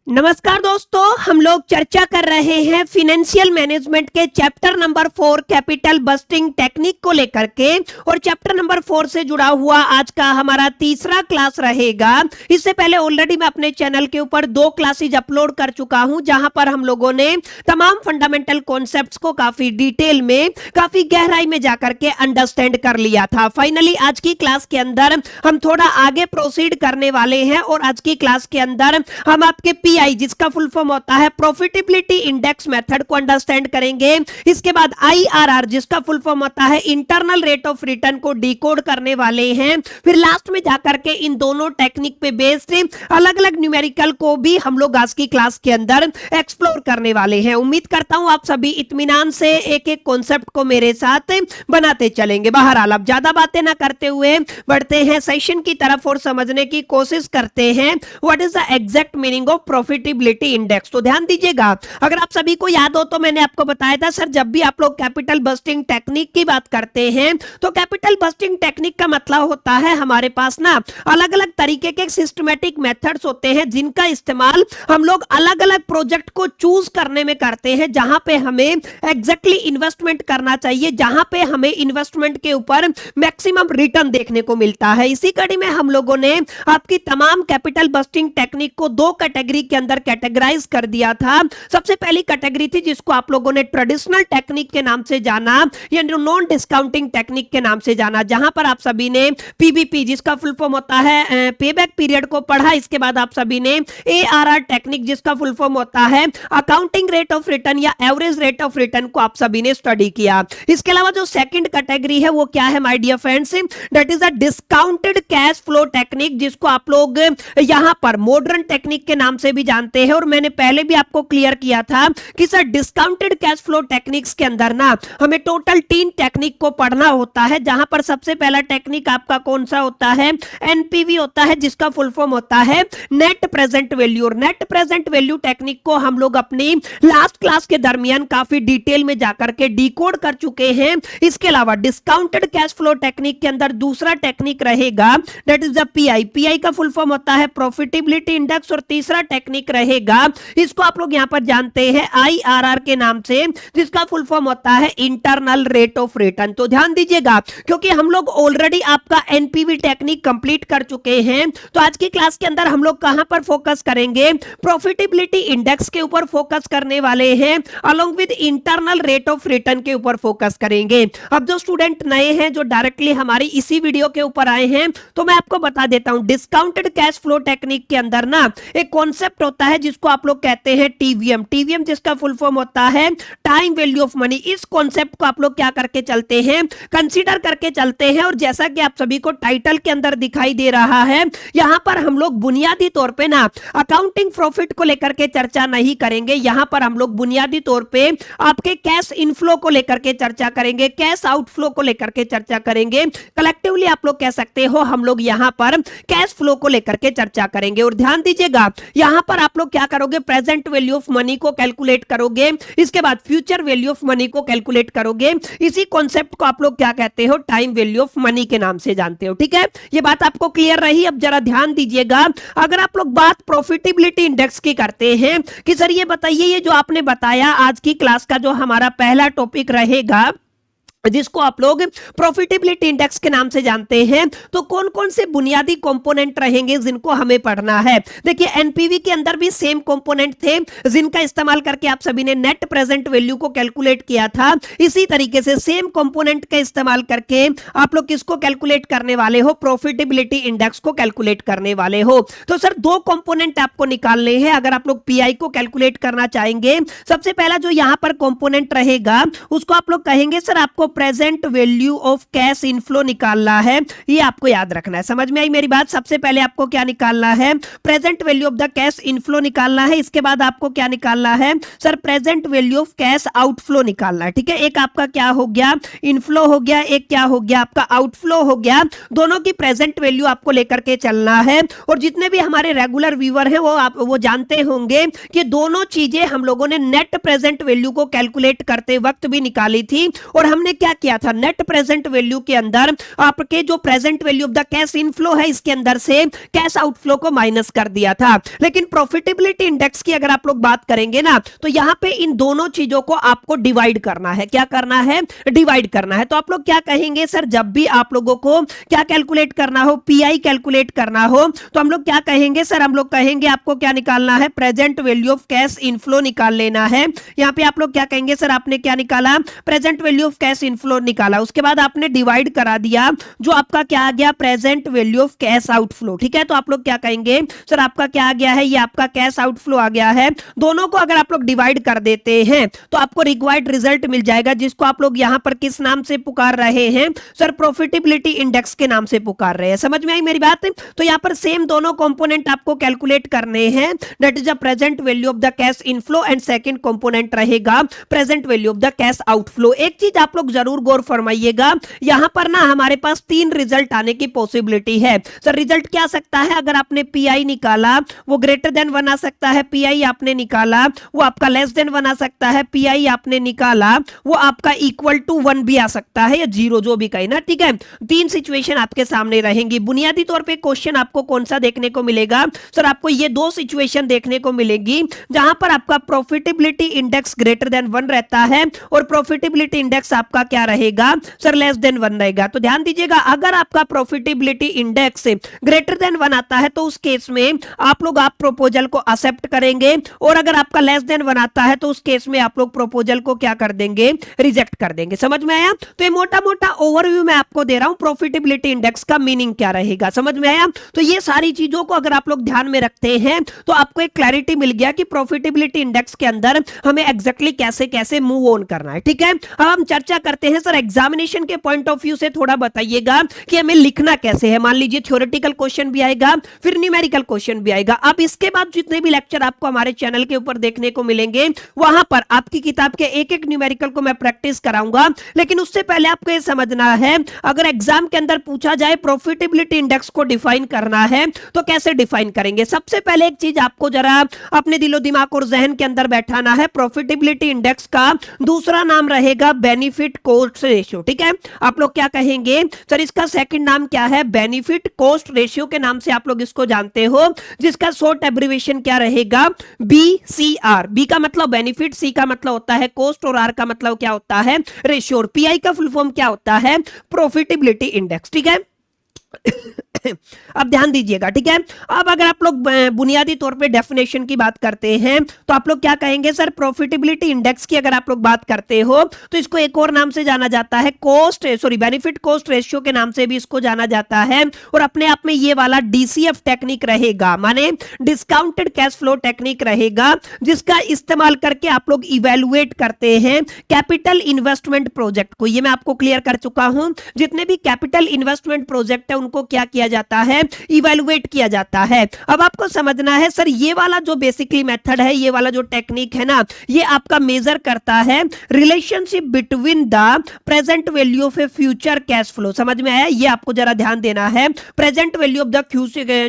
नमस्कार दोस्तों, हम लोग चर्चा कर रहे हैं फिनेंशियल मैनेजमेंट के chapter number 4 capital budgeting technique को लेकर के। और चैप्टर नंबर 4 से जुड़ा हुआ आज का हमारा तीसरा क्लास रहेगा। इससे पहले ऑलरेडी मैं अपने चैनल के ऊपर 2 क्लासेज अपलोड कर चुका हूं, जहां पर हम लोगों ने तमाम फंडामेंटल कॉन्सेप्ट्स को काफी डिटेल में, काफी गहराई में जाकर के अंडरस्टैंड कर लिया था। फाइनली आज की क्लास के अंदर हम थोड़ा आगे प्रोसीड करने वाले हैं और आज की क्लास के अंदर हम आपके पीआई, जिसका फुल फॉर्म होता है प्रॉफिटेबिलिटी इंडेक्स मेथड, को अंडरस्टैंड करेंगे। इसके बाद आईआरआर, जिसका फुल फॉर्म होता है इंटरनल रेट ऑफ रिटर्न, को डिकोड करने वाले हैं। फिर लास्ट में जाकर के इन दोनों टेक्निक पे बेस्ड अलग अलग न्यूमेरिकल को भी हम लोग आज की क्लास के अंदर एक्सप्लोर करने वाले हैं। उम्मीद करता हूं आप सभी इत्मीनान से एक एक कॉन्सेप्ट को मेरे साथ बनाते चलेंगे। बहरहाल अब ज्यादा बातें ना करते हुए बढ़ते हैं सेशन की तरफ और समझने की कोशिश करते हैं what is the exact meaning of profitability index. तो ध्यान दीजिएगा, अगर आप सभी को याद हो तो मैंने आपको बताया था सर, जब भी आप लोग कैपिटल बस्टिंग टेक्निक की बात करते हैं तो कैपिटल बस्टिंग टेक्निक का मतलब होता है हमारे पास ना अलग अलग तरीके के सिस्टमैटिक मेथड्स होते हैं, जिनका इस्तेमाल हम लोग अलग अलग प्रोजेक्ट को चूज करने में करते हैं, जहां पे हमें एग्जैक्टली इन्वेस्टमेंट करना चाहिए, जहां पे हमें इन्वेस्टमेंट के ऊपर मैक्सिमम रिटर्न देखने को मिलता है। इसी कड़ी में हम लोगों ने आपकी तमाम कैपिटल बस्टिंग टेक्निक को 2 कैटेगरी के अंदर कैटेगराइज कर दिया था। सबसे पहली कैटेगरी थी जिसको आप लोगों ने ट्रेडिशनल टेक्निक के नाम से जाना या नॉन डिस्काउंटिंग टेक्निक के नाम से जाना, जहां पर आप सभी ने पीबीपी, जिसका फुल फॉर्म होता है पेबैक पीरियड, को पढ़ा। इसके बाद आप सभी ने एआरआर टेक्निक, जिसका फुल फॉर्म होता है अकाउंटिंग रेट ऑफ रिटर्न या एवरेज रेट ऑफ रिटर्न, को आप सभी ने स्टडी किया। इसके अलावा जो सेकंड कैटेगरी है वो क्या है my dear friends, that is a discounted cash flow technique, जिसको आप लोग यहां पर मॉडर्न टेक्निक के नाम से भी जानते हैं। और मैंने पहले भी आपको क्लियर किया था कि sir discounted cash flow techniques के अंदर ना हमें टोटल 3 टेक्निक को पढ़ना होता है, जहां पर सबसे पहला टेक्निक आपका कौन सा होता है, एनपीवी होता है, जिसका फुल फॉर्म होता है नेट प्रेजेंट वैल्यू। और नेट प्रेजेंट वैल्यू टेक्निक को हम लोग अपनी लास्ट क्लास के दरमियान काफी डिटेल में जाकर के डिकोड कर चुके हैं। इसके अलावा डिस्काउंटेड कैश फ्लो टेक्निक के अंदर दूसरा टेक्निक रहेगा that is the pi. Pi का फुल फॉर्म होता है प्रॉफिटेबिलिटी इंडेक्स। और तीसरा टेक्निक रहेगा, इसको आप लोग यहां पर जानते हैं आईआरआर के नाम से, जिसका फुल फॉर्म होता है इंटरनल रेट ऑफ रिटर्न। तो ध्यान दीजिएगा, क्योंकि हम लोग ऑलरेडी आपका एनपीवी टेक्निक कंप्लीट कर चुके हैं, तो आज की क्लास के अंदर हम लोग कहां पर फोकस करेंगे, प्रॉफिटेबिलिटी इंडेक्स के ऊपर फोकस करने वाले हैं, along with internal rate of return के ऊपर फोकस करेंगे। अब जो स्टूडेंट नए हैं, जो डायरेक्टली हमारी इसी वीडियो के ऊपर आए हैं, तो मैं आपको बता देता हूं, डिस्काउंटेड कैश फ्लो टेक्निक के अंदर ना एक कॉन्सेप्ट होता है जिसको आप लोग कहते हैं टीवीएम। टीवीएम जिसका फुल फॉर्म होता है टाइम वैल्यू ऑफ मनी। इस कॉन्सेप्ट को आप लोग क्या करके चलते हैं, कंसीडर करके चलते हैं। और जैसा कि आप सभी को टाइटल के अंदर दिखाई दे रहा है, यहां पर हम लोग बुनियादी तौर पे ना अकाउंटिंग प्रॉफिट को लेकर के चर्चा नहीं करेंगे। यहां पर हम लोग बुनियादी तौर पे आपके कैश इनफ्लो को लेकर के चर्चा करेंगे, कैश आउटफ्लो को लेकर के चर्चा करेंगे। कलेक्टिवली आप लोग कह सकते हो हम लोग यहां पर कैश फ्लो को लेकर के चर्चा करेंगे। और ध्यान दीजिएगा, यहां पर आप लोग क्या करोगे, प्रेजेंट वैल्यू ऑफ मनी को कैलकुलेट करोगे, इसके बाद फ्यूचर वैल्यू ऑफ मनी को कैलकुलेट करोगे। इसी कॉन्सेप्ट को आप लोग क्या कहते हो, टाइम वैल्यू ऑफ मनी के नाम से जानते हो। ठीक है, ये बात आपको क्लियर रही। अब जरा ध्यान दीजिएगा, अगर आप लोग बात प्रॉफिटेबिलिटी इंडेक्स की करते हैं कि सर ये बताइए, ये जो आपने बताया आज की क्लास का जो हमारा पहला टॉपिक रहेगा, जिसको आप लोग प्रॉफिटेबिलिटी इंडेक्स के नाम से जानते हैं, तो कौन कौन से बुनियादी कंपोनेंट रहेंगे जिनको हमें पढ़ना है। देखिए, एनपीवी के अंदर भी सेम कंपोनेंट थे, जिनका इस्तेमाल करके आप सभी ने नेट प्रेजेंट वैल्यू को कैलकुलेट किया था। इसी तरीके से सेम कंपोनेंट का इस्तेमाल करके आप लोग किसको कैलकुलेट करने वाले हो, प्रॉफिटेबिलिटी इंडेक्स को कैलकुलेट करने वाले हो। तो सर 2 कंपोनेंट आपको निकालने हैं अगर आप लोग पीआई को कैलकुलेट करना चाहेंगे। सबसे पहला जो यहां पर कंपोनेंट रहेगा, उसको आप लोग कहेंगे सर आपको present value of cash inflow निकालना है। ये आपको याद रखना है, समझ में आई मेरी बात। सबसे पहले आपको क्या निकालना है, present value of the cash inflow निकालना है। इसके बाद आपको क्या निकालना है sir, present value of cash outflow निकालना है। ठीक है, एक आपका क्या हो गया, इनफ्लो हो गया, एक क्या हो गया, आपका आउटफ्लो हो गया। दोनों की प्रेजेंट वैल्यू आपको लेकर के चलना है। और जितने भी हमारे रेगुलर व्यूअर हैं वो जानते होंगे कि दोनों चीजें हम लोगों ने नेट प्रेजेंट वैल्यू को कैलकुलेट करते वक्त भी निकाली थी। और हमने क्या किया था, नेट प्रेजेंट वैल्यू के अंदर आपके जो present value of the cash inflow है इसके अंदर से कैश आउटफ्लो को माइनस कर दिया था। लेकिन प्रॉफिटेबिलिटी इंडेक्स की अगर आप लोग बात करेंगे ना तो यहां पे इन दोनों चीजों को आपको डिवाइड करना है। क्या करना है, डिवाइड करना है। तो आप लोग क्या कहेंगे, सर जब भी आप लोगों को क्या कैलकुलेट करना हो, पीआई कैलकुलेट करना हो तो हम लोग क्या कहेंगे, सर हम लोग कहेंगे आपको क्या निकालना है, present value of cash inflow निकाल लेना है। यहां पे आप लोग क्या कहेंगे, सर आपने क्या निकाला, present value of cash inflow निकाला, उसके बाद आपने डिवाइड करा दिया जो आपका क्या आ गया, present value of cash outflow. ठीक है, तो आप लोग क्या कहेंगे, सर आपका क्या आ गया है, ये आपका कैश आउटफ्लो आ गया है। दोनों को अगर आप लोग डिवाइड कर देते हैं तो आपको रिक्वायर्ड रिजल्ट मिल जाएगा, जिसको आप लोग यहां पर किस नाम से पुकार रहे हैं, सर प्रॉफिटेबिलिटी इंडेक्स के नाम से पुकार रहे हैं। समझ में आई मेरी बात? तो यहां पर सेम दोनों कंपोनेंट आपको कैलकुलेट करने हैं, that is the present value of the cash inflow and second component रहेगा present value of the cash outflow. एक चीज आप लोग जरूर गौर फरमाइएगा, यहां पर ना हमारे पास 3 रिजल्ट आने की पॉसिबिलिटी है। सर रिजल्ट क्या आ सकता है, अगर आपने पीआई निकाला वो ग्रेटर देन 1 आ सकता है, पीआई आपने निकाला वो आपका लेस देन 1 आ सकता है, पीआई आपने निकाला वो आपका इक्वल टू 1 भी आ सकता है या 0 जो भी कहे ना। ठीक है, 3 सिचुएशन आपके सामने रहेंगी। बुनियादी तौर पे क्वेश्चन आपको कौन सा देखने को मिलेगा, सर आपको ये 2 सिचुएशन देखने को मिलेगी जहां पर आपका प्रॉफिटेबिलिटी इंडेक्स ग्रेटर देन 1 रहता है और प्रॉफिटेबिलिटी इंडेक्स आपका क्या रहेगा, सर लेस देन 1 रहेगा। तो ध्यान दीजिएगा, अगर आपका प्रॉफिटेबिलिटी इंडेक्स ग्रेटर देन 1 आता है तो उस केस में आप लोग आप प्रपोजल को एक्सेप्ट करेंगे, और अगर आपका लेस देन 1 आता है तो उस केस में आप लोग प्रपोजल को क्या कर देंगे, रिजेक्ट कर देंगे। समझ में आया? तो ये मोटा मोटा ओवरव्यू मैं आपको दे रहा हूं, प्रॉफिटेबिलिटी इंडेक्स का मीनिंग क्या रहेगा। समझ में आया? तो ये सारी चीजों को अगर आप लोग ध्यान में रखते हैं तो आपको एक क्लैरिटी मिल गया कि प्रॉफिटेबिलिटी इंडेक्स के अंदर हमें एग्जैक्टली कैसे कैसे मूव ऑन करना है। ठीक है, अब हम चर्चा करते हैं, सर एग्जामिनेशन के पॉइंट ऑफ व्यू से थोड़ा बताइएगा कि हमें लिखना कैसे है। मान लीजिए थ्योरेटिकल क्वेश्चन भी आएगा, फिर न्यूमेरिकल क्वेश्चन भी आएगा। अब इसके बाद जितने भी लेक्चर आपको हमारे चैनल के ऊपर देखने को मिलेंगे वहां पर आपकी किताब के एक एक न्यूमेरिकल को मैं प्रैक्टिस कराऊंगा। लेकिन उससे पहले आपको यह समझना है, अगर एग्जाम के अंदर पूछा जाए प्रॉफिटेबिलिटी इंडेक्स को डिफाइन करना है तो कैसे डिफाइन करेंगे। सबसे पहले एक चीज आपको जरा अपने दिलो दिमाग और जहन के अंदर बैठाना है, प्रॉफिटेबिलिटी इंडेक्स का दूसरा नाम रहेगा बेनिफिट कॉस्ट रेशियो। ठीक है, आप लोग क्या कहेंगे, सर इसका सेकंड नाम क्या है, बेनिफिट कॉस्ट रेशियो के नाम से आप लोग इसको जानते हो, जिसका शॉर्ट एब्रिविएशन क्या रहेगा, BCR। बी का मतलब बेनिफिट, सी का मतलब होता है कॉस्ट और आर का मतलब क्या होता है, रेशियो। और पीआई का फुल फॉर्म क्या होता है, प्रॉफिटेबिलिटी इंडेक्स। ठीक है, अब ध्यान दीजिएगा। ठीक है, अब अगर आप लोग बुनियादी तौर पे डेफिनेशन की बात करते हैं तो आप लोग क्या कहेंगे, सर प्रॉफिटेबिलिटी इंडेक्स की अगर आप लोग बात करते हो तो इसको एक और नाम से जाना जाता है बेनिफिट कॉस्ट रेशियो के नाम से भी इसको जाना जाता है। और अपने आप में ये वाला DCF टेक्निक रहेगा, माने डिस्काउंटेड कैश फ्लो टेक्निक रहेगा, जिसका इस्तेमाल करके आप लोग इवेलुएट करते हैं कैपिटल इन्वेस्टमेंट प्रोजेक्ट को। ये मैं आपको क्लियर कर चुका हूं, जितने भी कैपिटल इन्वेस्टमेंट प्रोजेक्ट है उनको क्या किया जाता है, इवैल्यूएट किया जाता है। अब आपको समझना है, सर ये वाला जो बेसिकली मेथड है, ये वाला जो टेक्निक है ना, ये आपका मेजर करता है relationship between the present value of A future cash flow. समझ में आया? ये आपको जरा ध्यान देना है, प्रेजेंट वैल्यू ऑफ द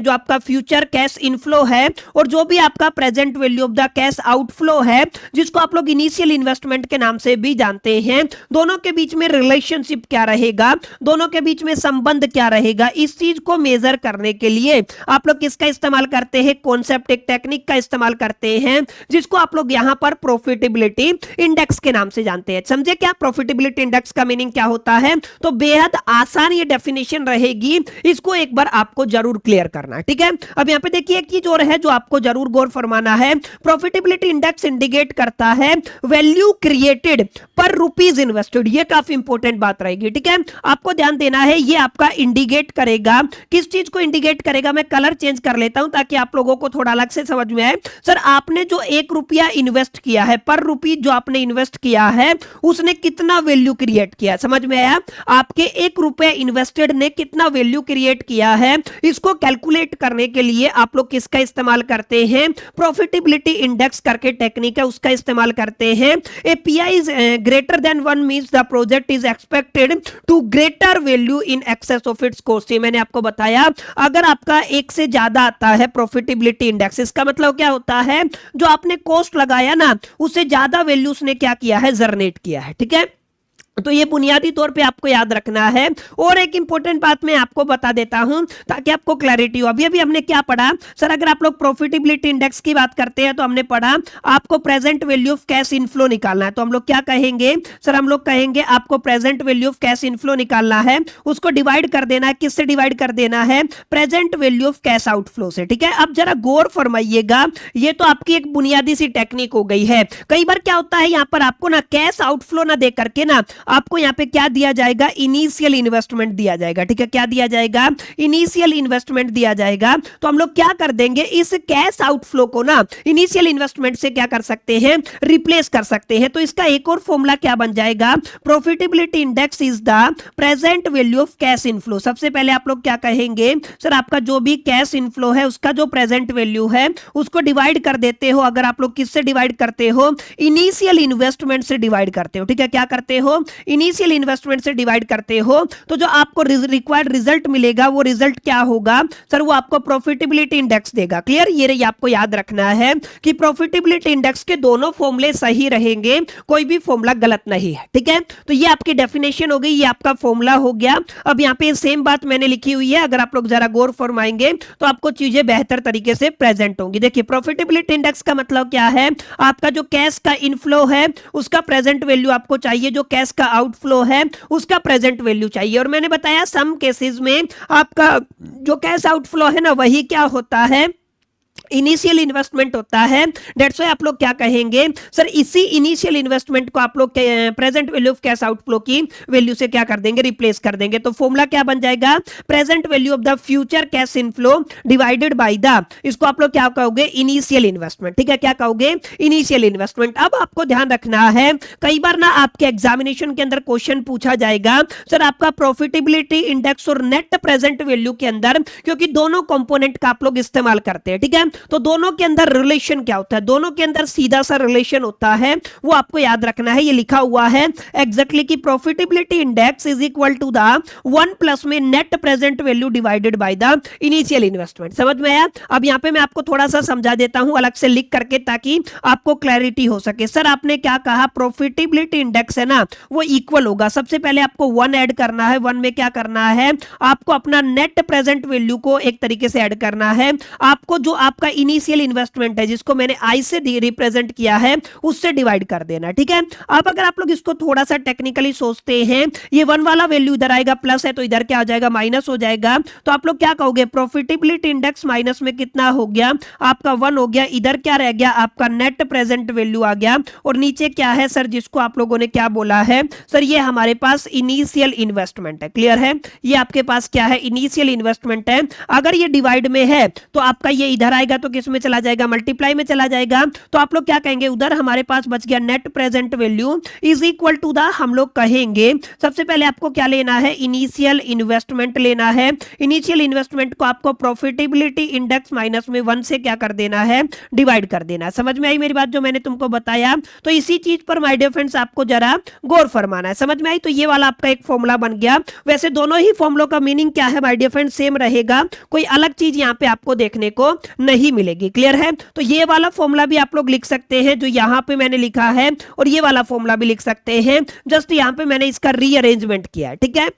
जो आपका फ्यूचर कैश इनफ्लो है और जो भी आपका present value of the cash outflow है, जिसको आप लोग इनिशियल इन्वेस्टमेंट के नाम से भी जानते हैं, दोनों के बीच में रिलेशनशिप क्या रहेगा, दोनों के बीच में संबंध क्या रहेगा, इस चीज को मेजर करने के लिए आप लोग किसका इस्तेमाल करते हैं, कॉन्सेप्ट एक टेक्निक का इस्तेमाल करते हैं, जिसको आप लोग यहां पर प्रॉफिटेबिलिटी इंडेक्स के नाम से जानते हैं। समझे क्या प्रॉफिटेबिलिटी इंडेक्स का मीनिंग क्या होता है? तो बेहद आसान ये डेफिनेशन रहेगी, इसको एक बार आपको जरूर क्लियर करना है। ठीक है, अब यहां पे देखिए एक चीज और है जो आपको जरूर गौर फरमाना है, प्रॉफिटेबिलिटी इंडेक्स इंडिकेट करता है वैल्यू क्रिएटेड पर रुपीज इन्वेस्टेड। ये काफी इंपॉर्टेंट बात रहेगी। ठीक है, आपको ध्यान देना है, ये आपका इंडिकेट करेगा, किस चीज को इंडिकेट करेगा, मैं कलर चेंज कर लेता हूं ताकि आप लोगों को थोड़ा अलग से समझ में आए। सर आपने जो 1 रुपया इन्वेस्ट किया है, पर रुपी जो आपने इन्वेस्ट किया है उसने कितना वैल्यू क्रिएट किया, समझ में आया? आपके 1 रुपया इन्वेस्टेड ने कितना वैल्यू क्रिएट किया है, इसको कैलकुलेट करने के लिए आप लोग किसका इस्तेमाल करते हैं, प्रॉफिटेबिलिटी इंडेक्स करके टेक्निक है उसका इस्तेमाल करते हैं। A PI is greater than 1 means the project is expected to greater value in excess of its cost. मैंने आपको बताया, अगर आपका 1 से ज्यादा आता है प्रॉफिटेबिलिटी इंडेक्स, इसका मतलब क्या होता है, जो आपने कॉस्ट लगाया ना उससे ज्यादा वैल्यू उसने क्या किया है, जनरेट किया है। ठीक है, तो ये बुनियादी तौर पे आपको याद रखना है। और एक इंपॉर्टेंट बात मैं आपको बता देता हूं ताकि आपको क्लैरिटी हो। अभी अभी हमने क्या पढ़ा सर, अगर आप लोग प्रॉफिटेबिलिटी इंडेक्स की बात करते हैं तो हमने पढ़ा आपको present value of cash inflow निकालना है। तो हम लोग क्या कहेंगे सर, हम लोग कहेंगे आपको present value of cash inflow निकालना है, उसको डिवाइड कर देना है। किससे डिवाइड कर देना है? Present value of cash outflow से। ठीक है, अब जरा गौर फरमाइएगा, ये तो आपकी एक बुनियादी सी टेक्निक हो गई है। कई बार क्या होता है, यहां पर आपको ना कैश आउटफ्लो ना दे करके ना आपको यहां पे क्या दिया जाएगा? इनिशियल इन्वेस्टमेंट दिया जाएगा। ठीक है, क्या दिया जाएगा? इनिशियल इन्वेस्टमेंट दिया जाएगा। तो हम लोग क्या कर देंगे, इस कैश आउटफ्लो को ना इनिशियल इन्वेस्टमेंट से क्या कर सकते हैं? रिप्लेस कर सकते हैं। तो इसका एक और फॉर्मूला क्या बन जाएगा? Profitability index is the present value of cash inflow. सबसे पहले आप लोग क्या कहेंगे सर, आपका जो भी कैश इनफ्लो है उसका जो प्रेजेंट वैल्यू है उसको डिवाइड कर देते हो। अगर आप लोग किससे डिवाइड करते हो? इनिशियल इन्वेस्टमेंट से डिवाइड करते हो। ठीक है, क्या करते हो? इनिशियल इन्वेस्टमेंट से डिवाइड करते हो। तो जो आपको रिक्वायर्ड रिजल्ट मिलेगा वो रिजल्ट क्या होगा सर? वो आपको प्रॉफिटेबिलिटी इंडेक्स देगा। क्लियर? ये आपको याद रखना है कि प्रॉफिटेबिलिटी इंडेक्स के दोनों फॉर्मूले सही रहेंगे, कोई भी फॉर्मूला गलत नहीं है। ठीक है, तो ये आपकी डेफिनेशन हो गई, ये आपका फॉर्मूला हो गया। अब यहाँ पे सेम बात मैंने लिखी हुई है, अगर आप लोग जरा गौर फरमाएंगे तो आपको चीजें बेहतर तरीके से प्रेजेंट होंगी। देखिए, प्रॉफिटेबिलिटी इंडेक्स का मतलब क्या है? आपका जो कैश का इनफ्लो है उसका प्रेजेंट वैल्यू आपको चाहिए, जो कैश का आउटफ्लो है उसका प्रेजेंट वैल्यू चाहिए। और मैंने बताया सम केसेस में आपका जो कैश आउटफ्लो है ना वही क्या होता है? इनिशियल इन्वेस्टमेंट होता है। दैट्स व्हाई आप लोग क्या कहेंगे सर, इसी इनिशियल इन्वेस्टमेंट को आप लोग present value of cash outflow की वैल्यू से क्या कर देंगे? रिप्लेस कर देंगे। तो फॉर्मूला क्या बन जाएगा? Present value of the future cash inflow divided by the, इसको आप लोग क्या कहोगे? Initial investment. ठीक है, क्या कहोगे? Initial investment. अब आपको ध्यान रखना है, कई बार ना आपके एग्जामिनेशन के अंदर क्वेश्चन पूछा जाएगा सर, आपका प्रॉफिटेबिलिटी इंडेक्स और नेट प्रेजेंट वैल्यू के अंदर, क्योंकि दोनों कंपोनेंट का आप लोग इस्तेमाल करते हैं। ठीक है, तो दोनों के अंदर रिलेशन क्या होता है? दोनों के अंदर सीधा सा रिलेशन होता है, वो आपको याद रखना है। ये लिखा हुआ है एग्जैक्टली कि profitability index is equal to the 1 plus में net present value divided by the initial investment. समझ में आया? अब यहां पे मैं आपको थोड़ा सा समझा देता हूं अलग से लिख करके, ताकि आपको क्लैरिटी हो सके। सर, आपने क्या कहा? प्रॉफिटेबिलिटी इंडेक्स है ना वो इक्वल होगा, सबसे पहले आपको 1 ऐड करना है। 1 में क्या करना है? आपको अपना नेट प्रेजेंट वैल्यू को एक तरीके से ऐड करना है। आपको जो आपका इनिशियल इन्वेस्टमेंट है जिसको मैंने आई से रिप्रेजेंट किया है उससे डिवाइड कर देना। ठीक है, अब अगर आप लोग इसको थोड़ा सा टेक्निकली सोचते हैं, ये 1 वाला वैल्यू इधर आएगा, प्लस है तो इधर क्या हो जाएगा? माइनस हो जाएगा। तो आप लोग क्या कहोगे? प्रॉफिटेबिलिटी इंडेक्स माइनस में कितना हो गया? आपका 1 हो गया। इधर क्या रह गया? आपका नेट प्रेजेंट वैल्यू आ गया। और नीचे क्या है सर, जिसको आप लोगों ने क्या बोला है सर? ये हमारे पास इनिशियल इन्वेस्टमेंट है। क्लियर है? ये आपके पास क्या है? इनिशियल इन्वेस्टमेंट है। अगर ये डिवाइड में है तो आपका ये इधर आएगा तो किस में चला जाएगा? मल्टीप्लाई में चला जाएगा। तो आप लोग क्या कहेंगे? उधर हमारे पास बच गया net present value is equal to the, हम लोग कहेंगे सबसे पहले आपको क्या लेना है? इनिशियल इन्वेस्टमेंट लेना है। इनिशियल इन्वेस्टमेंट को आपको प्रॉफिटेबिलिटी इंडेक्स माइनस में 1 से क्या कर देना है? डिवाइड कर देना। समझ में आई मेरी बात जो मैंने तुमको बताया? तो इसी चीज पर माय डियर फ्रेंड्स आपको जरा गौर फरमाना है। समझ में आई? तो ये वाला आपका एक फॉर्मूला बन गया। वैसे दोनों ही फॉर्मूलों का मीनिंग क्या है माय डियर फ्रेंड्स? सेम रहेगा, कोई अलग चीज यहां पे आपको देखने को नहीं मिलेगी। क्लियर है? तो ये वाला फॉर्मूला भी आप लोग लिख सकते हैं जो यहां पे मैंने लिखा है, और ये वाला फॉर्मूला भी लिख सकते हैं। जस्ट यहां पे मैंने इसका रीअरेंजमेंट किया है। ठीक है,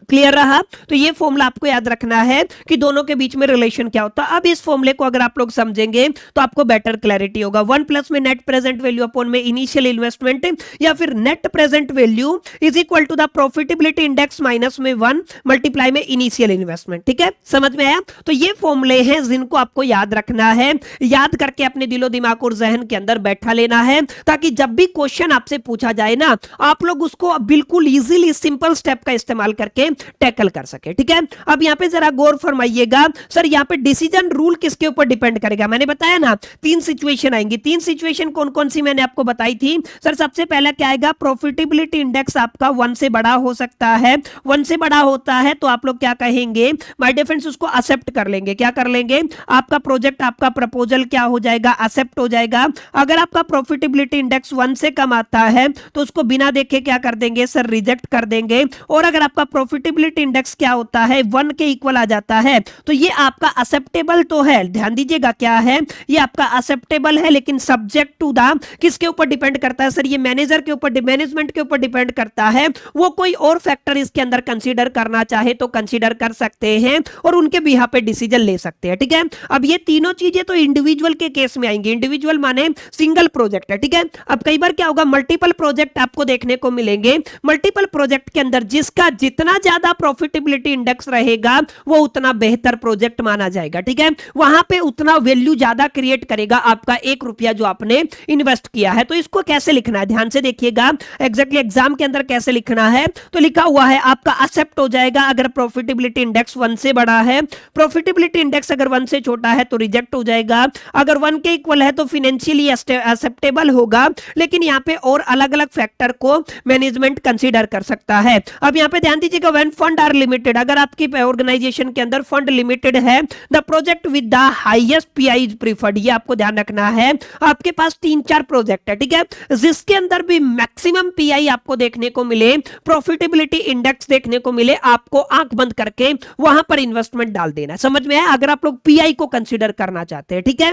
क्लियर रहा? तो ये फॉर्मूला आपको याद रखना है कि दोनों के बीच में रिलेशन क्या होता है। अब इस फॉर्मूले को अगर आप लोग समझेंगे तो आपको बेटर क्लैरिटी होगा। 1 प्लस में नेट प्रेजेंट वैल्यू अपॉन में इनिशियल इन्वेस्टमेंट, या फिर net present value is equal to the profitability index minus में 1 मल्टीप्लाई में इनिशियल इन्वेस्टमेंट। ठीक है, समझ में आया? तो ये फॉर्मूले हैं जिनको आपको याद रखना है, याद करके अपने दिलो दिमाग और जहन के अंदर बैठा लेना है, ताकि जब भी क्वेश्चन आपसे पूछा जाए ना आप लोग उसको बिल्कुल इजीली सिंपल स्टेप का इस्तेमाल करके टैकल कर सके। ठीक है, अब यहां पे जरा गौर फरमाइएगा। सर, यहां पे डिसीजन रूल किसके ऊपर डिपेंड करेगा? मैंने बताया ना 3 सिचुएशन आएंगी। 3 सिचुएशन कौन कौन सी मैंने आपको बताई थी? सर, सबसे पहला क्या आएगा? प्रॉफिटेबिलिटी इंडेक्स आपका 1 से बड़ा हो सकता है। 1 से बड़ा होता है तो आप लोग क्या कहेंगे माय डियर फ्रेंड्स? उसको एक्सेप्ट कर लेंगे। क्या कर लेंगे? आपका प्रोजेक्ट, आपका प्रपोजल क्या हो जाएगा? एक्सेप्ट हो जाएगा। अगर आपका प्रॉफिटेबिलिटी इंडेक्स 1 से कम आता है तो उसको बिना देखे क्या कर देंगे सर? रिजेक्ट कर देंगे। और अगर आपका प्रॉफिट प्रॉफिटेबिलिटी इंडेक्स क्या होता है, 1 के इक्वल आ जाता है, तो ये आपका एक्सेप्टेबल तो है, ध्यान दीजिएगा क्या है, ये आपका एक्सेप्टेबल है, लेकिन सब्जेक्ट टू द किसके ऊपर डिपेंड करता है सर, ये मैनेजर के ऊपर, मैनेजमेंट के ऊपर डिपेंड करता है। वो कोई और फैक्टर इसके अंदर कंसीडर करना चाहे तो कंसीडर कर सकते हैं और उनके बिहाफ पे डिसीजन ले सकते हैं, ठीक है। अब ये तीनों चीजें तो इंडिविजुअल के केस में आएंगी, इंडिविजुअल माने सिंगल प्रोजेक्ट है, ठीक है। अब कई बार क्या होगा, मल्टीपल प्रोजेक्ट आपको देखने को मिलेंगे, मल्टीपल प्रोजेक्ट के अंदर जिसका जितना ज्यादा प्रॉफिटेबिलिटी इंडेक्स रहेगा वो उतना बेहतर प्रोजेक्ट माना जाएगा, ठीक है। वहां पे उतना वैल्यू ज्यादा क्रिएट करेगा आपका 1 रुपया जो आपने इन्वेस्ट किया है। तो इसको कैसे लिखना है, ध्यान से देखिएगा, एग्जैक्टली एग्जाम के अंदर कैसे लिखना है, तो लिखा हुआ है आपका एक्सेप्ट हो जाएगा अगर प्रॉफिटेबिलिटी इंडेक्स 1 से बड़ा है, प्रॉफिटेबिलिटी इंडेक्स अगर 1 से छोटा है तो रिजेक्ट हो जाएगा, अगर 1 के इक्वल है तो फाइनेंशियली एक्सेप्टेबल होगा, लेकिन यहाँ पे और अलग अलग फैक्टर को मैनेजमेंट कंसीडर कर सकता है। अब यहाँ पे ध्यान दीजिएगा, व्हेन फंड आर लिमिटेड, अगर आपकी ऑर्गेनाइजेशन के अंदर फंड लिमिटेड है, the project with the highest pi is preferred, ये आपको ध्यान रखना है। आपके पास 3-4 प्रोजेक्ट है, ठीक है, जिसके अंदर भी मैक्सिमम पीआई आपको देखने को मिले, प्रॉफिटेबिलिटी इंडेक्स देखने को मिले, आपको आंख बंद करके वहां पर इन्वेस्टमेंट डाल देना, समझ में आया, अगर आप लोग पीआई को कंसीडर करना चाहते हैं, ठीक है।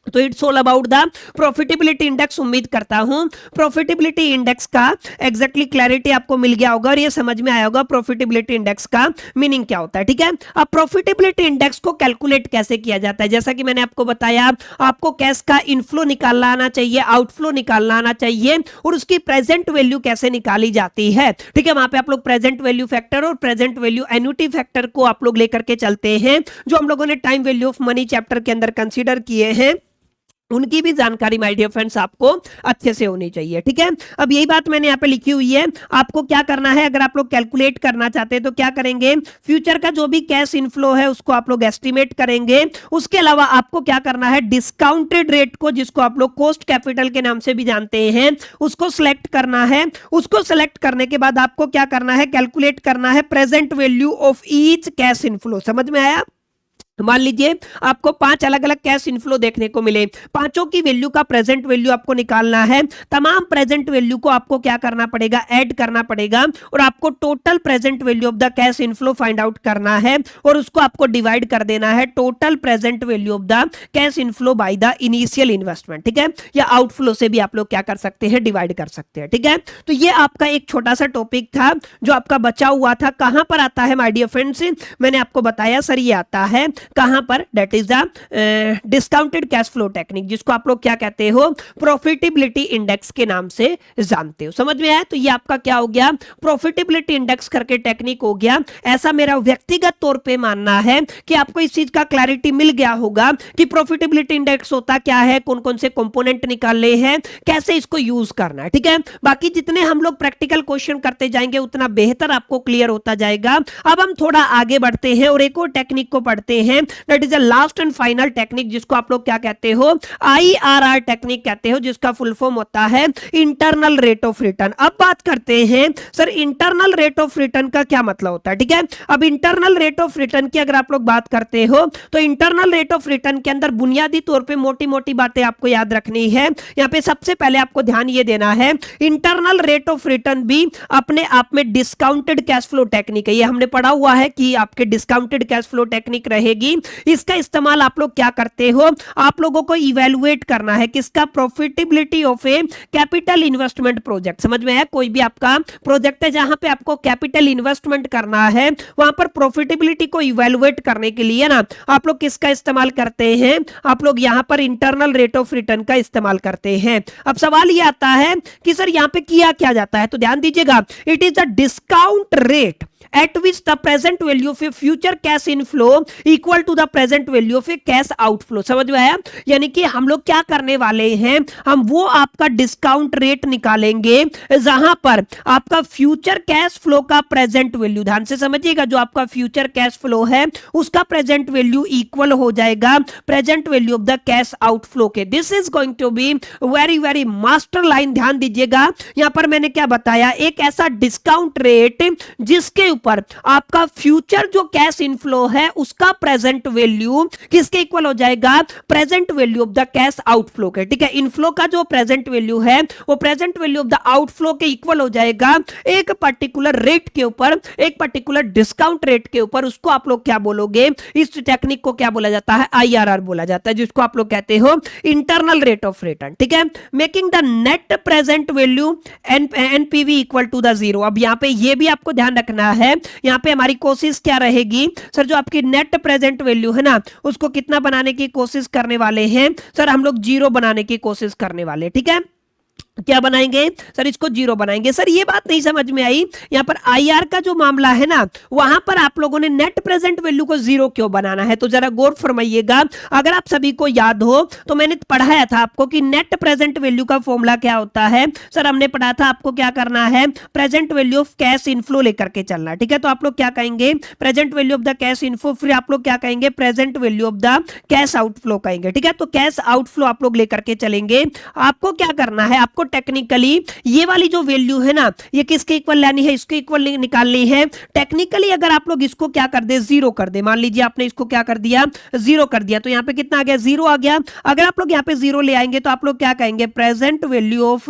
तो it's all about the profitability index. उम्मीद करता हूं प्रॉफिटेबिलिटी इंडेक्स का एग्जैक्टली क्लैरिटी आपको मिल गया होगा और ये समझ में आया होगा प्रॉफिटेबिलिटी इंडेक्स का मीनिंग क्या होता है, ठीक है। अब प्रॉफिटेबिलिटी इंडेक्स को कैलकुलेट कैसे किया जाता है, जैसा कि मैंने आपको बताया, आपको कैश का इनफ्लो निकालना आना चाहिए, आउटफ्लो निकालना आना चाहिए, और उसकी प्रेजेंट वैल्यू कैसे निकाली जाती है, ठीक है। वहां पे आप लोग प्रेजेंट वैल्यू फैक्टर और प्रेजेंट वैल्यू एन्युटी फैक्टर को आप लोग लेकर के चलते हैं, जो हम लोगों ने time value of money chapter के अंदर कंसीडर किए हैं, उनकी भी जानकारी माय डियर फ्रेंड्स आपको अच्छे से होनी चाहिए, ठीक है। अब यही बात मैंने यहाँ पे लिखी हुई है, आपको क्या करना है, अगर आप लोग कैलकुलेट करना चाहते हैं तो क्या करेंगे, फ्यूचर का जो भी कैश इनफ्लो है उसको आप लोग एस्टिमेट करेंगे। उसके अलावा आपको क्या करना है, डिस्काउंटेड रेट को, जिसको आप लोग कॉस्ट कैपिटल के नाम से भी जानते हैं, उसको सिलेक्ट करना है। उसको सिलेक्ट करने के बाद आपको क्या करना है, कैलकुलेट करना है present value of each cash inflow. समझ में आया, मान लीजिए आपको 5 अलग अलग कैश इनफ्लो देखने को मिले, पांचों की वैल्यू का प्रेजेंट वैल्यू आपको निकालना है। तमाम प्रेजेंट वैल्यू को आपको क्या करना पड़ेगा, ऐड करना पड़ेगा, और आपको total present value of the cash inflow find out करना है, और उसको आपको डिवाइड कर देना है total present value of the cash inflow bye the initial investment, ठीक है। या आउटफ्लो से भी आप लोग क्या कर सकते हैं, डिवाइड कर सकते हैं, ठीक है। तो ये आपका एक छोटा सा टॉपिक था जो आपका बचा हुआ था। कहां पर आता है माय डियर फ्रेंड्स, मैंने आपको बताया सर, ये आता है कहां पर, that is the discounted cash flow technique, जिसको आप लोग क्या कहते हो, प्रॉफिटेबिलिटी इंडेक्स के नाम से जानते हो। समझ में आया, तो ये आपका क्या हो गया, प्रॉफिटेबिलिटी इंडेक्स करके टेक्निक हो गया। ऐसा मेरा व्यक्तिगत तौर पे मानना है कि आपको इस चीज का क्लैरिटी मिल गया होगा कि प्रॉफिटेबिलिटी इंडेक्स होता क्या है, कौन कौन से कंपोनेंट निकालने हैं, कैसे इसको यूज करना है, ठीक है। बाकी जितने हम लोग प्रैक्टिकल क्वेश्चन करते जाएंगे उतना बेहतर आपको क्लियर होता जाएगा। अब हम थोड़ा आगे बढ़ते हैं और एक और टेक्निक को पढ़ते हैं, that is the last and final technique, जिसको आप लोग क्या कहते हो, IRR टेक्निक कहते हो, जिसका फुल फॉर्म होता है इंटरनल रेट ऑफ रिटर्न। अब बात करते हैं sir internal rate of return का क्या मतलब होता है, ठीक है। अब इंटरनल रेट ऑफ रिटर्न की अगर आप लोग बात करते हो तो इंटरनल रेट ऑफ रिटर्न के अंदर बुनियादी तौर पे मोटी मोटी बातें आपको याद रखनी है। यहां पे सबसे पहले आपको ध्यान ये देना है, इंटरनल रेट ऑफ रिटर्न भी अपने आप में डिस्काउंटेड कैश फ्लो टेक्निक है। ये हमने पढ़ा हुआ है कि आपके डिस्काउंटेड कैश फ्लो टेक्निक रहेगी। इसका इस्तेमाल आप लोग क्या करते हो, आप लोगों को इवैल्यूएट करना है किसका, profitability of A capital investment project. समझ में आया, कोई भी आपका प्रोजेक्ट है जहां पे आपको कैपिटल इन्वेस्टमेंट करना है, वहां पर प्रॉफिटेबिलिटी को इवैल्यूएट करने के लिए ना आप लोग किसका इस्तेमाल करते हैं, आप लोग यहां पर इंटरनल रेट ऑफ रिटर्न का इस्तेमाल करते हैं। अब सवाल ये आता है कि सर यहां पे किया क्या जाता है, तो ध्यान दीजिएगा, it is the discount rate at which the present value of a future cash inflow equal to the present value of a cash outflow। समझ में आया, यानी कि हम लोग क्या करने वाले हैं, हम वो आपका डिस्काउंट रेट निकालेंगे जहां पर आपका फ्यूचर कैश फ्लो का प्रेजेंट वैल्यू, ध्यान से समझिएगा, जो आपका फ्यूचर कैश फ्लो है उसका प्रेजेंट वैल्यू इक्वल हो जाएगा present value of the cash outflow के। This is going to be very very master line. ध्यान दीजिएगा, यहां पर मैंने क्या बताया, एक ऐसा डिस्काउंट रेट जिसके ऊपर आपका फ्यूचर जो कैश इनफ्लो है उसका प्रेजेंट वैल्यू किसके इक्वल हो जाएगा, present value of the cash outflow के, ठीक है। इनफ्लो का जो प्रेजेंट वैल्यू है वो present value of the outflow के इक्वल हो जाएगा एक पर्टिकुलर रेट के ऊपर, एक पर्टिकुलर डिस्काउंट रेट के ऊपर। उसको आप लोग क्या बोलोगे, इस टेक्निक को क्या बोला जाता है, आईआरआर बोला जाता है, जिसको आप लोग कहते हो इंटरनल रेट ऑफ रिटर्न, ठीक है। Making the net present value NPV equal to the zero. अब यहां पे ये भी आपको ध्यान रखना है, यहां पे हमारी कोशिश क्या रहेगी सर, जो आपकी नेट प्रेजेंट वैल्यू है ना उसको कितना बनाने की कोशिश करने वाले हैं सर, हम लोग जीरो बनाने की कोशिश करने वाले, ठीक है। क्या बनाएंगे सर, इसको जीरो बनाएंगे। सर ये बात नहीं समझ में आई, यहां पर आईआर का जो मामला है ना वहां पर आप लोगों ने नेट प्रेजेंट वैल्यू को जीरो क्यों बनाना है, तो जरा गौर फरमाइएगा। अगर आप सभी को याद हो तो मैंने पढ़ाया था आपको कि नेट प्रेजेंट वैल्यू का फॉर्मूला क्या होता है सर, हमने पढ़ा था आपको क्या करना है, present value of cash inflow लेकर के चलना, ठीक है। तो आप लोग क्या कहेंगे, present value of the cash inflow, फिर आप लोग क्या कहेंगे, present value of the cash outflow कहेंगे, ठीक है। तो कैश आउटफ्लो आप लोग लेकर के चलेंगे। आपको क्या करना है, आपको टेक्निकली ये वाली जो वैल्यू है ना ये किसके इक्वल लेनी है, इसके इक्वल निकालनी है। टेक्निकली अगर आप लोग इसको क्या कर दे, जीरो कर दे, मान लीजिए आपने इसको क्या कर दिया, जीरो कर दिया, तो यहां पे कितना आ गया, जीरो आ गया। अगर आप लोग यहां पे जीरो ले आएंगे तो आप लोग क्या कहेंगे, present value of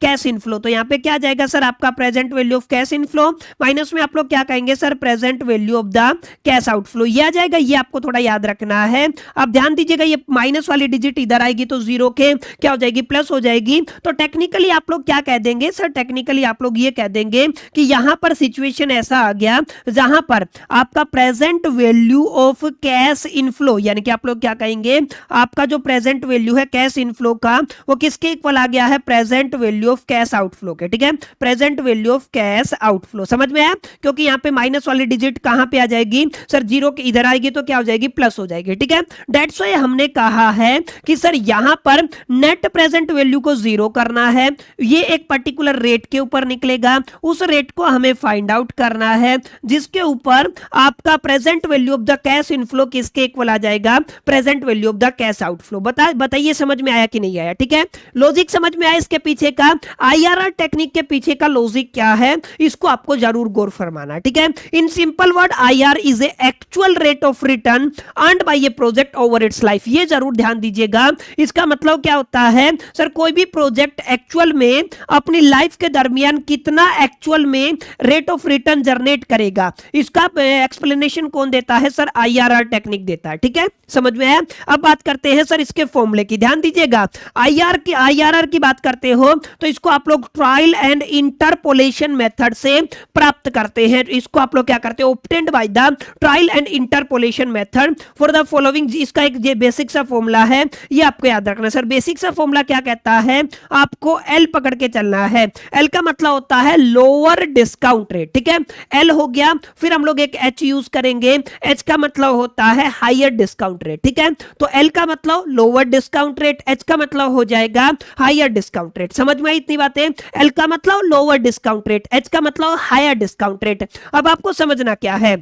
cash inflow. तो यहां पे क्या जाएगा सर, आपका present value of cash inflow minus में आप लोग क्या कहेंगे sir, present value of the cash outflow. ये आ जाएगा, ये आपको थोड़ा याद रखना है। अब ध्यान दीजिएगा, ये माइनस वाली डिजिट इधर आएगी तो जीरो के क्या हो जाएगी, प्लस हो जाएगी। तो टेक्निकली आप लोग क्या कह देंगे सर, टेक्निकली आप लोग ये कह देंगे कि यहां पर सिचुएशन ऐसा आ गया जहां पर आपका present value of cash inflow, यानी कि आप लोग क्या कहेंगे, आपका जो प्रेजेंट वैल्यू है कैश इनफ्लो का वो किसके इक्वल आ गया है, present value of cash outflow के, ठीक है। Present value of cash outflow, समझ में आया, क्योंकि यहां पे माइनस वाली डिजिट कहां पे आ जाएगी सर, जीरो के इधर आएगी तो क्या हो जाएगी, प्लस हो जाएगी, ठीक है। दैट्स व्हाई हमने कहा है कि सर यहां पर नेट प्रेजेंट वैल्यू को जीरो करना है, ये एक पर्टिकुलर रेट के ऊपर निकलेगा, उस रेट को हमें फाइंड आउट करना है जिसके ऊपर आपका present value of the cash inflow किसके इक्वल आ जाएगा, present value of the cash outflow. बताइए समझ में आया कि नहीं आया, ठीक है। लॉजिक समझ में आया इसके पीछे का, आईआरआर टेक्निक के पीछे का लॉजिक क्या है इसको आपको जरूर गौर फरमाना, ठीक है। In simple word IR is a actual rate of return earned by a project over its life. ये जरूर ध्यान दीजिएगा, इसका मतलब क्या होता है सर, कोई भी प्रोजेक्ट एक्चुअल में अपनी लाइफ के दरमियान कितना एक्चुअल में रेट ऑफ रिटर्न जनरेट करेगा, इसका एक्सप्लेनेशन कौन देता है सर, आईआरआर टेक्निक देता है, ठीक है। समझ में आया। अब बात करते हैं सर इसके फॉर्मूले की, ध्यान दीजिएगा। आईआरआर की बात करते हो तो इसको आप लोग ट्रायल एंड इंटरपोलेशन मेथड से प्राप्त करते हैं। इसको आप लोग क्या करते हो, obtained by the trial and interpolation method for the following. इसका एक ये बेसिक सा फॉर्मूला है, ये आपको याद रखना सर। बेसिक सा फॉर्मूला क्या कहता है, आपको एल पकड़ के चलना है। एल का मतलब होता है लोअर डिस्काउंट रेट, ठीक है, एल हो गया। फिर हम लोग एक एच यूज करेंगे, एच का मतलब होता है हायर डिस्काउंट रेट, ठीक है। तो एल का मतलब लोअर डिस्काउंट रेट, एच का मतलब हो जाएगा हायर डिस्काउंट रेट। समझ में आई इतनी बातें, एल का मतलब लोअर डिस्काउंट रेट, एच का मतलब हायर डिस्काउंट रेट। अब आपको समझना क्या है,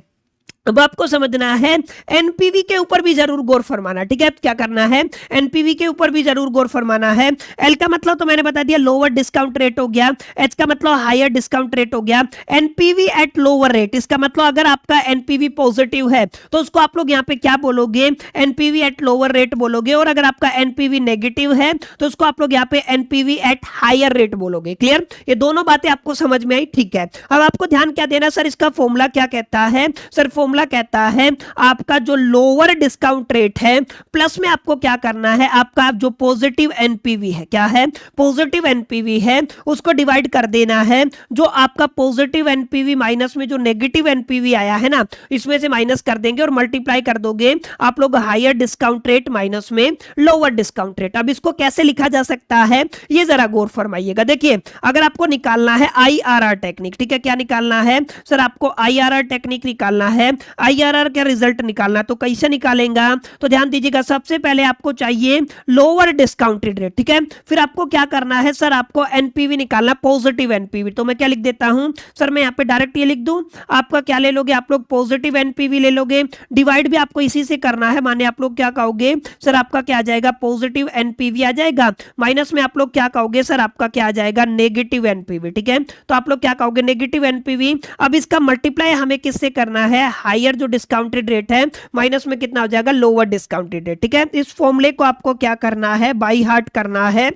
अब आपको समझना है एनपीवी के ऊपर भी जरूर गौर फरमाना, ठीक है। क्या करना है, एनपीवी के ऊपर भी जरूर गौर फरमाना है। एल का मतलब तो मैंने बता दिया लोअर डिस्काउंट रेट हो गया, एच का मतलब हायर डिस्काउंट रेट हो गया, एनपीवी एट लोअर रेट, इसका मतलब अगर आपका एनपीवी पॉजिटिव है तो उसको आप लोग यहाँ पे क्या बोलोगे, एनपीवी एट लोअर रेट बोलोगे, और अगर आपका एनपीवी नेगेटिव है तो उसको आप लोग यहाँ पे एनपीवी एट हायर रेट बोलोगे। क्लियर, ये दोनों बातें आपको समझ में आई, ठीक है। अब आपको ध्यान क्या देना सर, इसका फॉर्मूला क्या कहता है सर, फॉर्मूला कहता है आपका जो लोअर डिस्काउंट रेट है प्लस में आपको क्या करना है, आपका जो पॉजिटिव एनपीवी है, क्या है, पॉजिटिव एनपीवी है, उसको डिवाइड कर देना है। जो आपका पॉजिटिव एनपीवी माइनस में जो नेगेटिव एनपीवी आया है ना, इसमें से माइनस कर देंगे और मल्टीप्लाई कर दोगे आप लोग हायर डिस्काउंट रेट माइनस में लोअर डिस्काउंट रेट। अब इसको कैसे लिखा जा सकता है ये जरा गौर फरमाइएगा। देखिए, अगर आपको निकालना है आईआरआर टेक्निक, ठीक है, क्या निकालना है सर, आपको आईआरआर टेक्निक निकालना है। आईआरआर का रिजल्ट निकालना, तो कैसे निकालेगा, तो ध्यान दीजिएगा सबसे पहले आपको चाहिए लोअर डिस्काउंटेड रेट, ठीक है। फिर आपको क्या करना है सर, आपको एनपीवी निकालना, पॉजिटिव एनपीवी। तो मैं क्या लिख देता हूं सर, मैं यहाँ पे डायरेक्ट ये लिख दूं, आपका क्या ले लोगे आप लोग, पॉजिटिव एनपीवी ले लोगे, डिवाइड भी आपको इसी से करना है, माने आप लोग क्या कहोगे सर, आपका क्या आ जाएगा, पॉजिटिव एनपीवी आ जाएगा, माइनस में आप लोग क्या कहोगे सर, आपका क्या आ जाएगा, नेगेटिव एनपीवी, ठीक है। तो आप लोग क्या कहोगे, नेगेटिव एनपीवी। अब इसका मल्टीप्लाई हमें किससे करना है, हायर जो डिस्काउंटेड रेट है माइनस में कितना हो जाएगा, लोअर डिस्काउंटेड रेट, ठीक है। इस फॉर्मूले को आपको क्या करना है, बाई हार्ट करना है,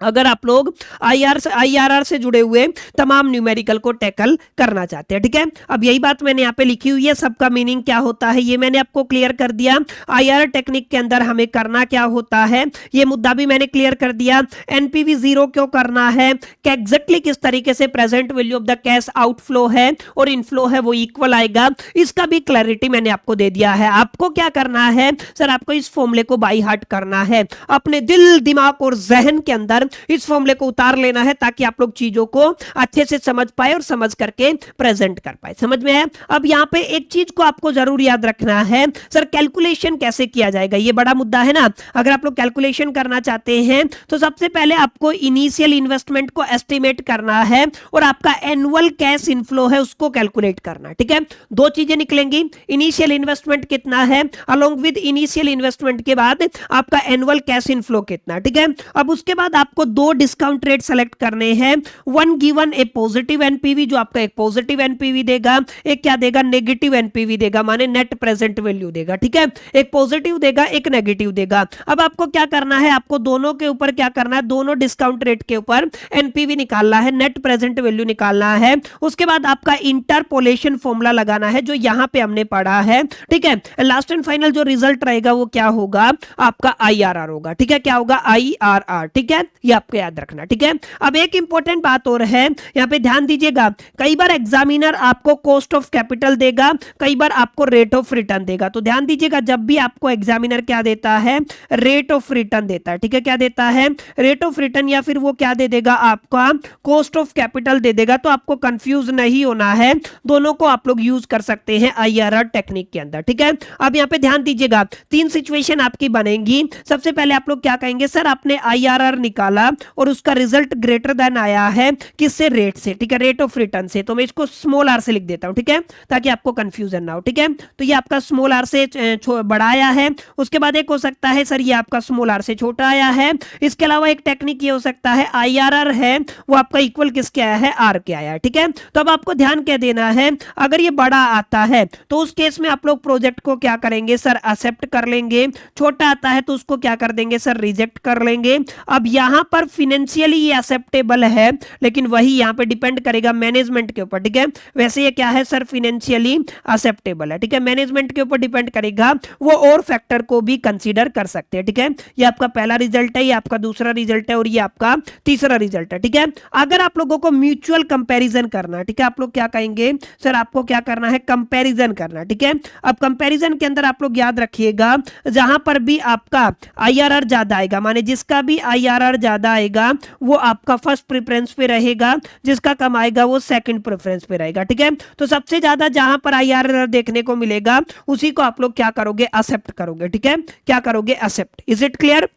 अगर आप लोग आईआरआर से जुड़े हुए तमाम न्यूमेरिकल को टैकल करना चाहते हैं, ठीक है। अब यही बात मैंने यहाँ पे लिखी हुई है, सबका मीनिंग क्या होता है ये मैंने आपको क्लियर कर दिया। आईआरआर टेक्निक के अंदर हमें करना क्या होता है ये मुद्दा भी मैंने क्लियर कर दिया। एनपीवी 0 क्यों करना है, कि एग्जैक्टली किस तरीके से present value of the cash outflow है और इनफ्लो है वो इक्वल आएगा, इसका भी क्लैरिटी मैंने आपको दे दिया है। आपको क्या करना है सर, आपको इस फॉर्मूले को बाई हार्ट करना है, अपने दिल दिमाग और जहन के अंदर इस फॉर्मूले को उतार लेना है, ताकि आप लोग चीजों को अच्छे से समझ पाए और समझ करके प्रेजेंट कर पाए। समझ में है। अब यहां पे एक चीज को आपको जरूर याद रखना है सर, कैलकुलेशन कैसे किया जाएगा, ये बड़ा मुद्दा है ना। अगर आप लोग कैलकुलेशन करना चाहते हैं तो सबसे पहले आपको इनिशियल इन्वेस्टमेंट को एस्टिमेट करना है और आपका एनुअल कैश इनफ्लो है उसको कैलकुलेट करना, ठीक है। दो चीजें निकलेंगी, इनिशियल इन्वेस्टमेंट कितना है, अलोंग विद इनिशियल इन्वेस्टमेंट के बाद आपका एनुअल कैश इनफ्लो कितना, ठीक है। अब उसके बाद आपको दो डिस्काउंट रेट सेलेक्ट करने हैं, वन गिवन ए पॉजिटिव एनपीवी जो आपका एक पॉजिटिव एनपीवी देगा, एक क्या देगा, नेगेटिव एनपीवी देगा, माने नेट प्रेजेंट वैल्यू देगा, ठीक है। एक पॉजिटिव देगा एक नेगेटिव देगा। अब आपको क्या करना है, आपको दोनों के ऊपर क्या करना है, दोनों डिस्काउंट रेट के ऊपर एनपीवी निकालना है, नेट प्रेजेंट वैल्यू निकालना है। उसके बाद आपका इंटरपोलेशन फॉर्मूला लगाना है जो यहां पे हमने पढ़ा है, ठीक है। लास्ट एंड फाइनल जो रिजल्ट रहेगा वो क्या होगा, आपका आईआरआर होगा, ठीक है। क्या होगा, आईआरआर, ठीक है, ये आपको याद रखना, ठीक है। अब एक इंपॉर्टेंट बात और है, यहां पे ध्यान दीजिएगा, कई बार एग्जामिनर आपको कॉस्ट ऑफ कैपिटल देगा, कई बार आपको रेट ऑफ रिटर्न देगा। तो ध्यान दीजिएगा, जब भी आपको एग्जामिनर क्या देता है, रेट ऑफ रिटर्न देता है, ठीक है। क्या देता है, रेट ऑफ रिटर्न, या फिर वो क्या दे देगा, आपका कॉस्ट ऑफ कैपिटल दे देगा। तो आपको कंफ्यूज नहीं होना है, दोनों को आप लोग यूज कर सकते हैं आईआरआर टेक्निक के अंदर, ठीक है। अब यहां पे ध्यान दीजिएगा, तीन सिचुएशन आपकी बनेंगी। सबसे पहले आप लोग क्या कहेंगे, सर आपने आईआरआर निकाला और उसका रिजल्ट ग्रेटर देन आया है किससे, रेट से, ठीक है, रेट ऑफ रिटर्न से। तो मैं इसको स्मॉल आर से लिख देता हूं, ठीक है, ताकि आपको कंफ्यूजन ना हो, ठीक है। तो ये आपका स्मॉल आर से बड़ा आया है। उसके बाद एक हो सकता है सर ये आपका स्मॉल आर से छोटा आया है। इसके अलावा एक टेक्निक ये हो सकता है, आईआरआर है वो आपका इक्वल किसके आया है, आर के आया है, ठीक है। तो अब आपको ध्यान क्या देना है, अगर ये बड़ा आता है तो उस केस में आप लोग प्रोजेक्ट को क्या करेंगे सर, एक्सेप्ट कर लेंगे। छोटा आता है तो उसको क्या कर देंगे सर, रिजेक्ट कर लेंगे। अब यहां पर फाइनेंशियली ये एक्सेप्टेबल है, लेकिन वही यहां पे डिपेंड करेगा मैनेजमेंट के ऊपर, ठीक है। वैसे ये क्या है सर, फाइनेंशियली एक्सेप्टेबल है, ठीक है, मैनेजमेंट के ऊपर डिपेंड करेगा, वो और फैक्टर को भी कंसीडर कर सकते हैं, ठीक है। ये आपका पहला रिजल्ट है, ये आपका दूसरा रिजल्ट है और ये आपका तीसरा रिजल्ट है, ठीक है। अगर आप लोगों को म्यूचुअल कंपैरिजन करना है, ठीक है, आप लोग क्या कहेंगे सर, आपको क्या करना है, कंपैरिजन करना, ठीक है। अब कंपैरिजन के अंदर आप लोग याद रखिएगा, जहां पर भी आपका आईआरआर ज्यादा आएगा, माने जिसका भी आईआरआर ज्यादा आएगा वो आपका फर्स्ट प्रेफरेंस पे रहेगा, जिसका कम आएगा वो सेकंड प्रेफरेंस पे रहेगा, ठीक है। तो सबसे ज्यादा जहां पर आईआरआर देखने को मिलेगा उसी को आप लोग क्या करोगे, एक्सेप्ट करोगे, ठीक है। क्या करोगे, एक्सेप्ट। Is it clear.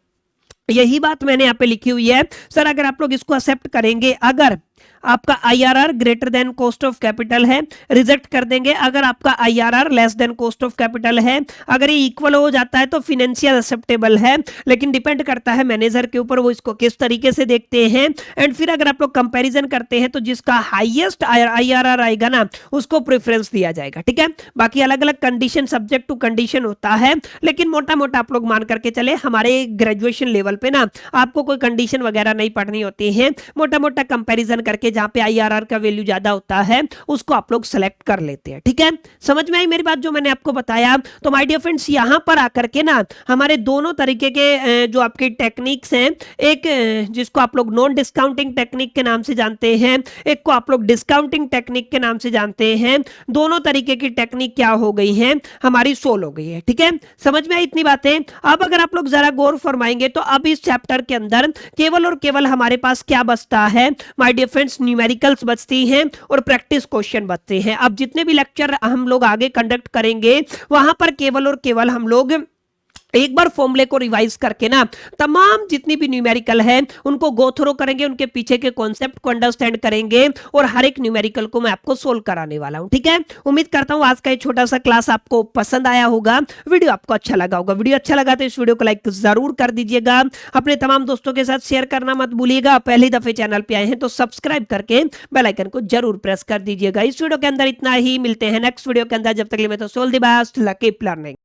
यही बात मैंने यहाँ पे लिखी हुई है सर, अगर आप लोग इसको एक्सेप्ट करेंगे, अगर आपका IRR greater than cost of capital है, रिजेक्ट कर देंगे। अगर आपका IRR less than cost of capital है, अगर ये इक्वल हो जाता है तो फाइनेंशियल एक्सेप्टेबल है, लेकिन डिपेंड करता है मैनेजर के ऊपर, वो इसको किस तरीके से देखते हैं। एंड फिर अगर आप लोग कंपैरिजन करते हैं तो जिसका हाईएस्ट आईआरआर आएगा ना उसको प्रेफरेंस दिया जाएगा, ठीक है। बाकी अलग अलग कंडीशन, सब्जेक्ट टू कंडीशन होता है, लेकिन मोटा मोटा आप लोग मान करके चले, हमारे ग्रेजुएशन लेवल पे ना आपको कोई कंडीशन वगैरह नहीं पढ़नी होती है, मोटा मोटा कंपैरिजन करके जहां पे आईआरआर का वैल्यू ज्यादा होता है उसको आप लोग सेलेक्ट कर लेते हैं, ठीक है। समझ में आई मेरी बात जो मैंने आपको बताया। तो माय डियर फ्रेंड्स, यहां पर आकर के ना हमारे दोनों तरीके के जो आपके टेक्निक्स हैं, एक जिसको आप लोग नॉन डिस्काउंटिंग टेक्निक के नाम से जानते हैं, एक को आप लोग डिस्काउंटिंग टेक्निक के नाम से जानते हैं, दोनों तरीके की टेक्निक क्या हो गई है, हमारी सोल्व हो गई है, ठीक है। समझ में आई इतनी बातें। अब अगर आप लोग जरा गौर फरमाएंगे तो अब इस चैप्टर के अंदर केवल और केवल हमारे पास क्या बचता है माय डियर फ्रेंड्स, न्यूमेरिकल्स बचती हैं और प्रैक्टिस क्वेश्चन बचते हैं। अब जितने भी लेक्चर हम लोग आगे कंडक्ट करेंगे वहां पर केवल और केवल हम लोग एक बार फॉर्मूले को रिवाइज करके ना तमाम जितनी भी न्यूमेरिकल है उनको गो थ्रो करेंगे, उनके पीछे के कॉन्सेप्ट को अंडरस्टैंड करेंगे और हर एक न्यूमेरिकल को मैं आपको सोल्व कराने वाला हूं। ठीक है, उम्मीद करता हूं आज का ये छोटा सा क्लास आपको पसंद आया होगा, वीडियो आपको अच्छा लगा होगा। वीडियो अच्छा लगा तो इस वीडियो को लाइक जरूर कर दीजिएगा, अपने तमाम दोस्तों के साथ शेयर करना मत भूलिएगा। पहली दफे चैनल पे आए हैं तो सब्सक्राइब करके बेल आइकन को जरूर प्रेस कर दीजिएगा। इस वीडियो के अंदर इतना ही, मिलते हैं नेक्स्ट वीडियो के अंदर। जब तक के लिए मैं तो so all the best, lucky learning.